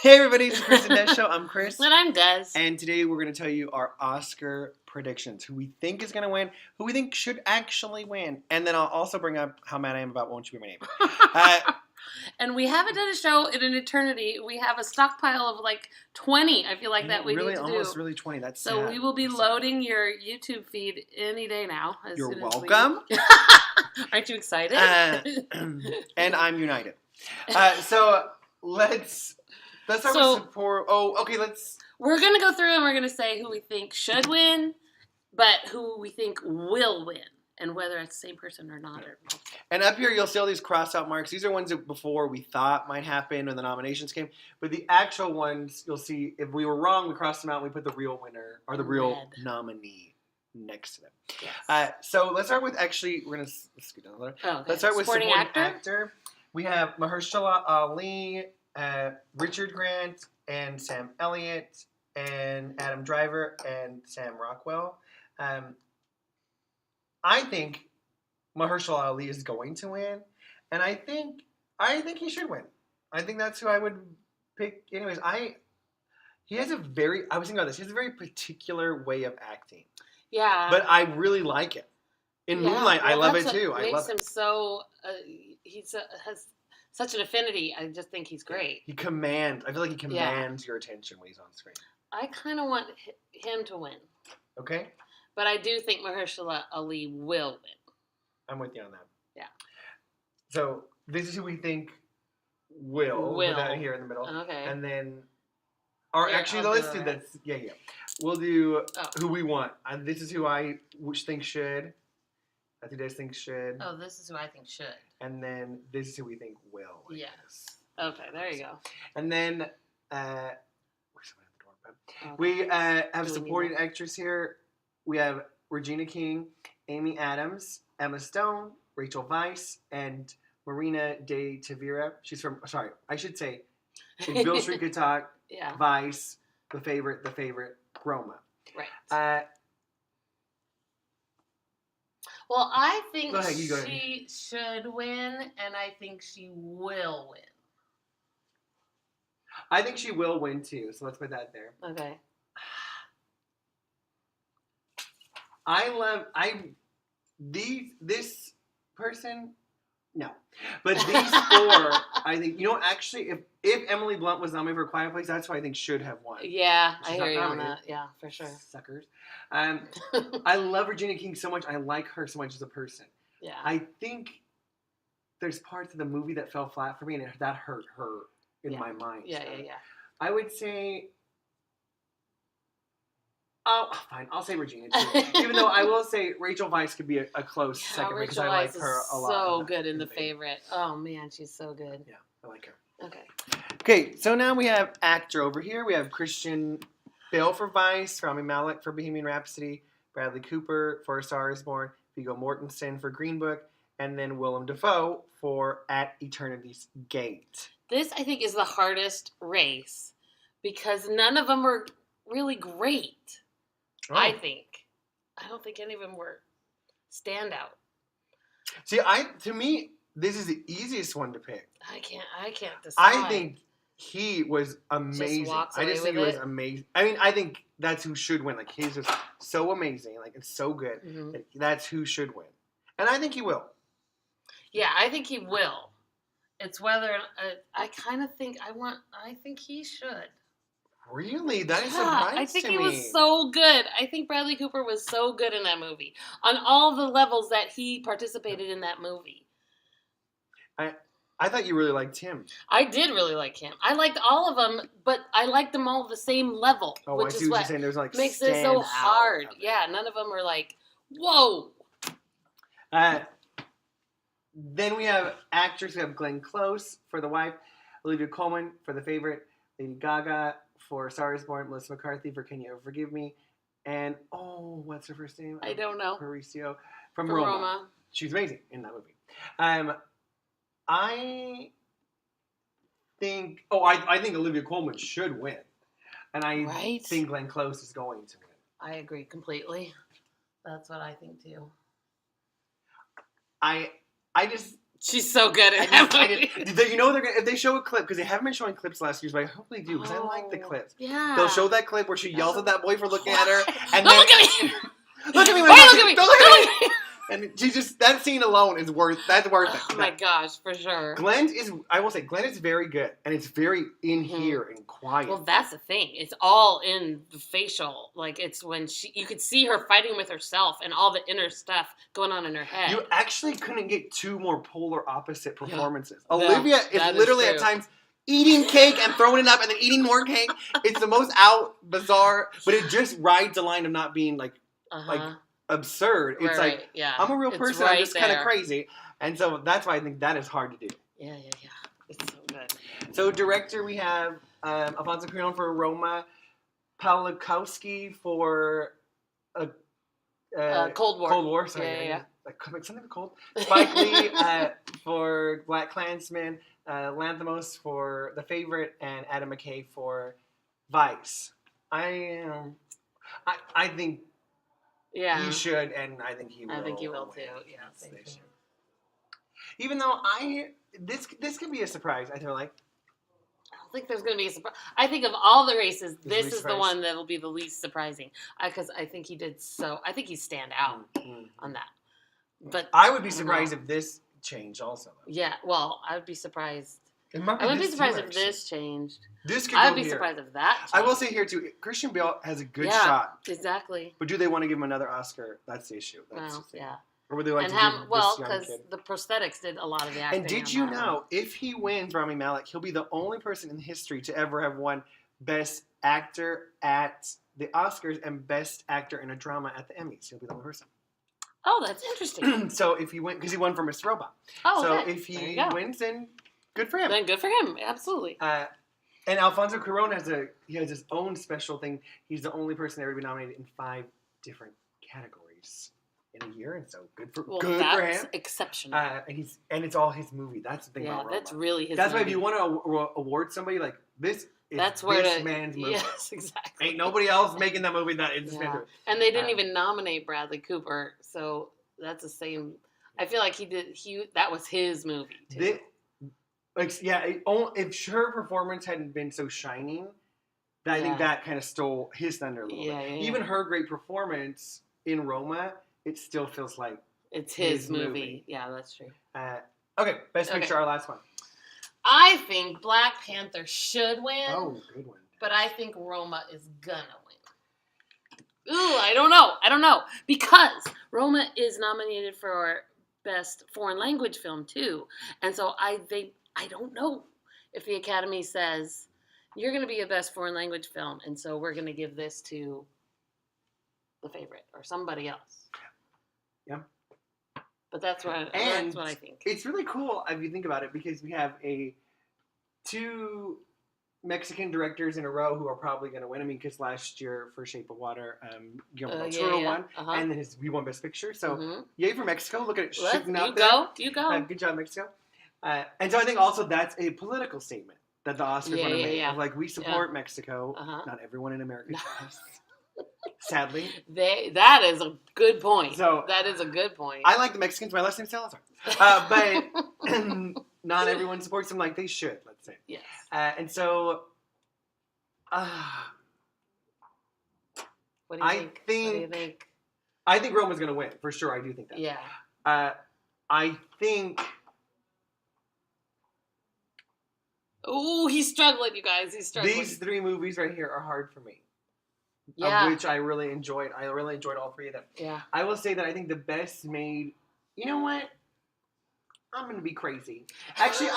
Hey everybody, it's the Chris and Des Show. I'm Chris. And I'm Des. And today we're going to tell you our Oscar predictions. Who we think is going to win, who we think should actually win. And then I'll also bring up how mad I am about Won't You Be My Neighbor. And we haven't done a show in an eternity. We have a stockpile of like 20, I feel like, that we really, need to almost do. Really 20. That's so sad. we will be loading your YouTube feed any day now. You're welcome. Aren't you excited? And I'm united. So let's start with support. Oh, okay, We're going to go through and we're going to say who we think should win, but who we think will win, and whether it's the same person or not. And up here, you'll see all these cross-out marks. These are ones that before we thought might happen when the nominations came. But the actual ones, you'll see, if we were wrong, we crossed them out and we put the real winner or the real nominee next to them. Yes. So let's start with, actually, let's get down there. Oh, okay. Let's start with supporting actor. We have Mahershala Ali, Richard Grant, and Sam Elliott, and Adam Driver, and Sam Rockwell. I think Mahershala Ali is going to win, and I think he should win. I think that's who I would pick. Anyways, I was thinking about this. He has a very particular way of acting. Yeah. But I really like it. In Moonlight, I love it too. I love him so. Has such an affinity. I just think he's great. I feel like he commands your attention when he's on screen. I kind of want him to win. Okay. But I do think Mahershala Ali will win. I'm with you on that. Yeah. So this is who we think will. Put that here in the middle. Okay. And then, let's do that. Yeah. We'll do who we want. This is who I think should. That's who Des thinks should. Oh, this is who I think should. And then this is who we think will. Yes. Okay, there you go. And then, where's someone at the door? We have supporting actors here. We have Regina King, Amy Adams, Emma Stone, Rachel Weisz, and Marina de Tavira. She's from, if Bill Street could talk, Weisz, the favorite, Roma. Right. Well, I think she should win, and I think she will win. I think she will win, too, so let's put that there. Okay. This person, no. But these four, I think, actually, if Emily Blunt was nominated for A Quiet Place, that's who I think should have won. Yeah, I hear you on that. Yeah, for sure. Suckers. I love Regina King so much. I like her so much as a person. Yeah. I think there's parts of the movie that fell flat for me, and that hurt her in my mind. Yeah. I would say... Oh, fine. I'll say Regina, too. Even though I will say Rachel Weisz could be a close second because I like her a lot. So good in The Favorite. Oh, man, she's so good. Yeah, I like her. Okay, so now we have actor over here. We have Christian Bale for Vice, Rami Malek for Bohemian Rhapsody, Bradley Cooper for A Star Is Born, Viggo Mortensen for Green Book, and then Willem Dafoe for At Eternity's Gate. This, I think, is the hardest race because none of them were really great. Oh. I don't think any of them were standout. See, to me, this is the easiest one to pick. I can't decide. I think he was amazing. I just think he was amazing. I mean, I think that's who should win. Like, he's just so amazing. Like, it's so good. Mm-hmm. That's who should win. And I think he will. Yeah, I think he will. It's whether I think he should. Really? That is surprising. I think he was so good. I think Bradley Cooper was so good in that movie. On all the levels that he participated in that movie. I thought you really liked him. I did really like him. I liked all of them, but I liked them all at the same level. Oh, which I see is what you're saying. There's like makes it so hard. Yeah, none of them were like, whoa. Then we have actors. We have Glenn Close for The Wife, Olivia Colman for The Favorite, Lady Gaga for A Star Is Born, Melissa McCarthy for Can You Ever Forgive Me, and what's her first name? I don't know. Mauricio from Roma. She's amazing in that movie. I think Olivia Colman should win, and I think Glenn Close is going to win. I agree completely. That's what I think too. I just She's so good at I that just, movie. you know they're gonna, if they show a clip, because they haven't been showing clips last year, but I hope they do because I like the clips. Yeah. They'll show that clip where she yells at that boy for looking at her, and Don't then look at me! look at me! Why look at me? Don't look at me! And she just that scene alone is worth it. Oh my gosh, for sure. I will say, Glenn is very good, and it's very in here and quiet. Well, that's the thing. It's all in the facial. Like, it's when you could see her fighting with herself and all the inner stuff going on in her head. You actually couldn't get two more polar opposite performances. Yeah. Olivia is literally at times eating cake and throwing it up and then eating more cake. It's the most bizarre, but it just rides the line of not being like absurd. It's right, yeah. I'm a real person. Right I'm just kind of there. crazy. And so that's why I think that is hard to do. Yeah. It's so good. So director, we have Alfonso Cuarón for Roma, Pawlikowski for Cold War. Cold War, sorry. Yeah. Like something cold. Spike Lee for Black Klansman, Lanthimos for The Favorite, and Adam McKay for Vice. I think he should, and I think he will. I think he will too. Yeah, even though this could be a surprise. I feel like. I don't think there's going to be a surprise. I think of all the races, this is the surprise. one that will be the least surprising. Because I think he did I think he stand out on that. But I would be surprised if this changed also. Though. Yeah, well, I would be surprised. I would be surprised if this changed. This could I go would be here. surprised if that changed. I will say here too, Christian Bale has a good shot. Exactly. But do they want to give him another Oscar? That's the issue. Yeah. Or would they like and to have give well, this young because kid? the prosthetics did a lot of the acting. And did you know, if he wins Rami Malek, he'll be the only person in history to ever have won Best Actor at the Oscars and Best Actor in a Drama at the Emmys. He'll be the only person. Oh, that's interesting. So if he wins, because he won for Mr. Robot. Oh, so okay. if he wins, then good for him. Then good for him. Absolutely. And Alfonso Cuarón has his own special thing. He's the only person ever to be nominated in 5 different categories in a year, and so good for him. That's exceptional. And it's all his movie. That's the thing about Roma. That's really his. That's movie. why if you want to award somebody like this, it's man's movie. Yes, exactly. Ain't nobody else making that movie that is yeah. And they didn't even nominate Bradley Cooper, so that's the same. I feel like that was his movie too. If her performance hadn't been so shining, I think that kind of stole his thunder a little bit. Even her great performance in Roma, it still feels like it's his movie. Yeah, that's true. Okay, Best Picture, our last one. I think Black Panther should win. Oh, good one. But I think Roma is gonna win. Ooh, I don't know. Because Roma is nominated for Best Foreign Language Film too. And so I don't know if the Academy says you're going to be a Best Foreign Language Film, and so we're going to give this to The Favorite or somebody else. Yeah. But that's what I think. It's really cool if you think about it, because we have 2 Mexican directors in a row who are probably going to win. I mean, because last year for Shape of Water, Guillermo del Toro won, and then we won Best Picture. So yay for Mexico! Look at it shooting up there. You go. Good job, Mexico. And so I think also that's a political statement that the Oscars want to make. Of like, we support Mexico. Not everyone in America does. Sadly. That is a good point. So, that is a good point. I like the Mexicans. My last name's Salazar. But not everyone supports them like they should, let's say. Yes. And so... what do you think? I think Roma's going to win. For sure, I do think that. Yeah. I think... Oh, he's struggling, you guys. He's struggling. These 3 movies right here are hard for me. Yeah. Of which I really enjoyed. I really enjoyed all 3 of them. Yeah. I will say that I think the best made... You know what? I'm going to be crazy. Actually,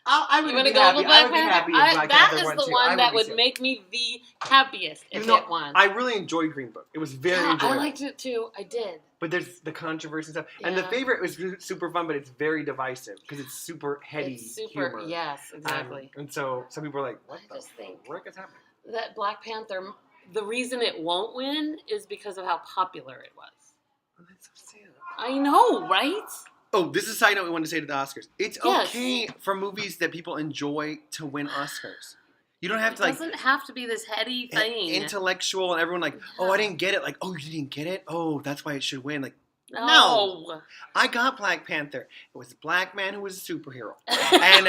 I would be happy. I would be happy if Black Panther won, That is the one that would make me the happiest if it won. I really enjoyed Green Book. It was very enjoyable. I liked it too. I did. But there's the controversy and stuff. And The Favorite was super fun, but it's very divisive because it's super heady humor. Yes, exactly. And so some people are like, what the frick is happening? That Black Panther, the reason it won't win is because of how popular it was. Oh, that's so sad. I know, right? Oh, this is a side note we wanted to say to the Oscars. It's okay for movies that people enjoy to win Oscars. You don't have to It doesn't have to be this heady thing. Intellectual and everyone like, oh, I didn't get it. Like, oh, you didn't get it? Oh, that's why it should win. Like, No. I got Black Panther. It was a black man who was a superhero. And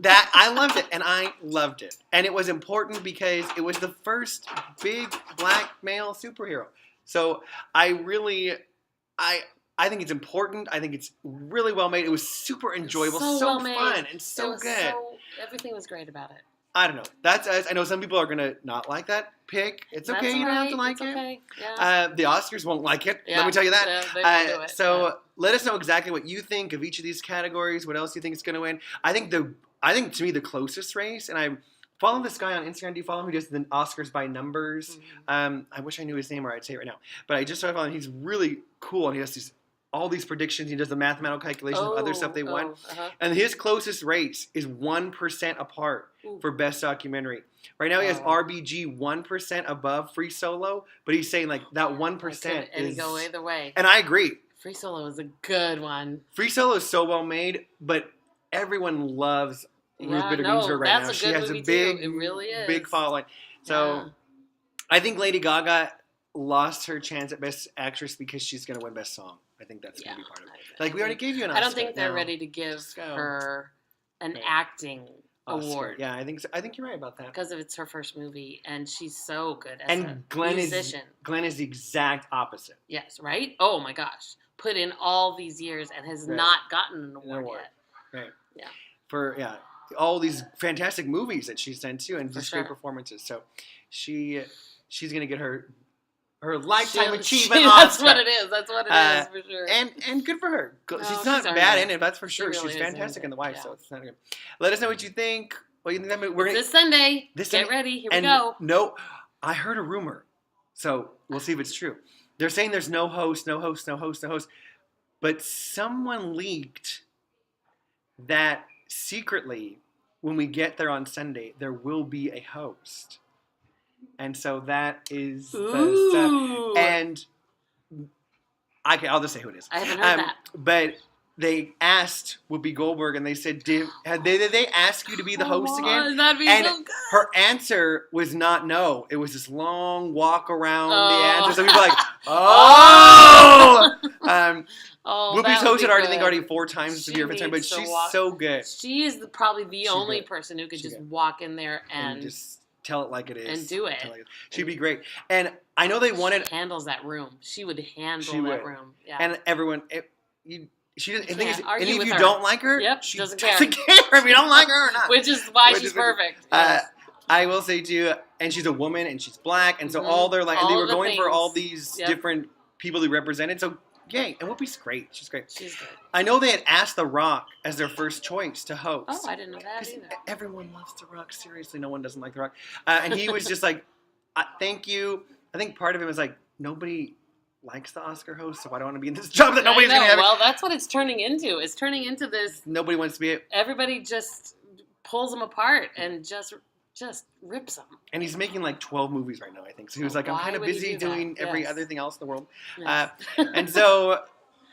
that I loved it, and I loved it. And it was important because it was the first big black male superhero. So I think it's important. I think it's really well made. It was super enjoyable, so well made. fun, and so good. Everything was great about it. I don't know. That's us. I know some people are gonna not like that pick. It's okay. You don't have to like it. Okay. Yeah. The Oscars won't like it. Yeah. Let me tell you that. Yeah, they can do it. So let us know exactly what you think of each of these categories. What else you think is going to win? I think to me the closest race, and I follow this guy on Instagram. Do you follow him? Who does the Oscars by numbers? Mm-hmm. I wish I knew his name or I'd say it right now. But I just started following him. He's really cool, and he has all these predictions. He does the mathematical calculations of other stuff they won. Uh-huh. And his closest race is 1% apart for Best Documentary. Right now he has RBG 1% above Free Solo, but he's saying like that 1% is... go either way. And I agree. Free Solo is a good one. Free Solo is so well made, but everyone loves Ruth Bader Ginsburg right now. She has a big, it really is. big following. So I think Lady Gaga lost her chance at Best Actress because she's going to win Best Song. I think that's going to be part of it. Like, we already gave you an Oscar. I don't think they're ready to give her an acting award. Yeah, I think so. I think you're right about that. Because it's her first movie, and she's so good as a musician. Glenn is the exact opposite. Yes, right? Oh, my gosh. Put in all these years and has not gotten an award yet. Right. Yeah. For, all these fantastic movies that she's done, too, and just great performances. So she's going to get her Lifetime Achievement Oscar. That's what it is. That's what it is, for sure. And good for her. No, she's not bad in it, that's for sure. Really she's fantastic in The Wife, yeah. so it's not good. Let us know what you think. What you think that movie? This Sunday. Get ready. Here we go. No, I heard a rumor, so we'll see if it's true. They're saying there's no host. But someone leaked that secretly, when we get there on Sunday, there will be a host. And so that is the stuff. And I'll just say who it is. I haven't heard that. But they asked Whoopi Goldberg, and they said, did they ask you to be the host again? That'd be so good. Her answer was not no. It was this long walk around the answer. So people were like, Whoopi's hosted already 4 times this year, but she's so good. She is probably the only person who could just walk in there and just tell it like it is. And do it. She'd be great. And I know they wanted... She handles that room. She would handle that room. Yeah. And everyone... She doesn't, and if you her. Don't like her, she doesn't care if you don't like her or not. Which is why she's perfect. Yes. I will say too, and she's a woman and she's black, and so all their and they were going for all these different people they represented. So yay, and Whoopi's great. She's great. She's good. I know they had asked The Rock as their first choice to host. Oh, I didn't know that either. Everyone loves The Rock. Seriously, no one doesn't like The Rock. And he was just like, "Thank you." I think part of him was like, nobody likes the Oscar host, so I don't want to be in this job that nobody's going to have. Well, that's what it's turning into. It's turning into this. Nobody wants to be it. Everybody just pulls them apart and just rips them. And he's making like 12 movies right now, I think. So he was like, I'm kind of busy doing every other thing else in the world. Yes. And so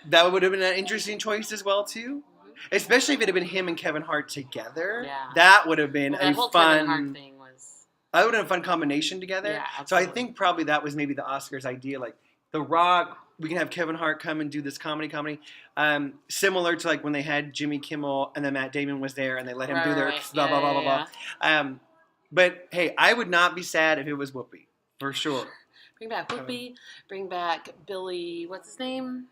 that would have been an interesting choice as well, too. Mm-hmm. Especially if it had been him and Kevin Hart together. Yeah. That would have been a fun... Kevin Hart thing was... That would have been a fun combination together. Yeah, absolutely. So I think probably that was maybe the Oscars idea, like, The Rock, we can have Kevin Hart come and do this comedy. Similar to like when they had Jimmy Kimmel and then Matt Damon was there and they let him do their blah, blah, blah, blah, blah. But hey, I would not be sad if it was Whoopi, for sure. Bring back Whoopi. Bring back Billy, what's his name?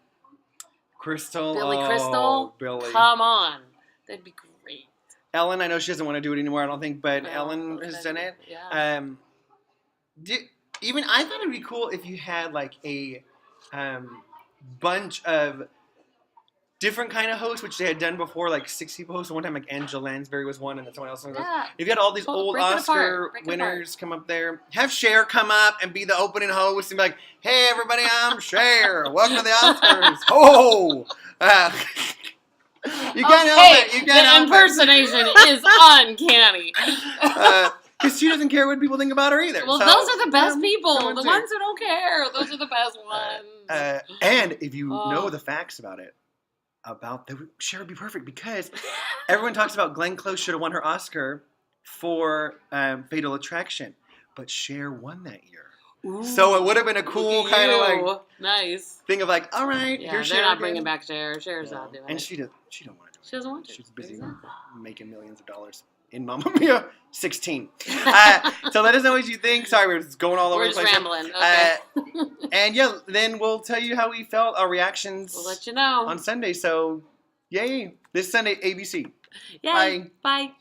Crystal. Billy Crystal. Billy. Come on. That'd be great. Ellen, I know she doesn't want to do it anymore, I don't think, but Ellen has done it. Yeah. Even I thought it'd be cool if you had like a bunch of different kind of hosts, which they had done before, like 6 people hosts. One time, like Angela Lansbury was one, and then someone else. Yeah. If you had all these old Oscar winners come up there, have Cher come up and be the opening host and be like, "Hey, everybody, I'm Cher. Welcome to the Oscars." Oh. You can't help it. You can't help it. The impersonation is uncanny. Because she doesn't care what people think about her either. Well, those are the best people. The ones who don't care. Those are the best ones. And if you know the facts about it, Cher would be perfect because everyone talks about Glenn Close should have won her Oscar for Fatal Attraction. But Cher won that year. Ooh, So it would have been a cool look at kind of like you. Nice. thing of like, all right, Yeah, here's they're Cher not again. bringing back Cher. Cher's Yeah. not doing And it. she don't want to do it. She doesn't want to. She's busy Exactly. making millions of dollars in Mamma Mia 16. So let us know what you think. Sorry, we're just going all over We're the just place. rambling. Okay. And yeah, then we'll tell you how we felt, our reactions We'll let you know. on Sunday. So, yay. This Sunday, ABC. Yay. Bye. Bye.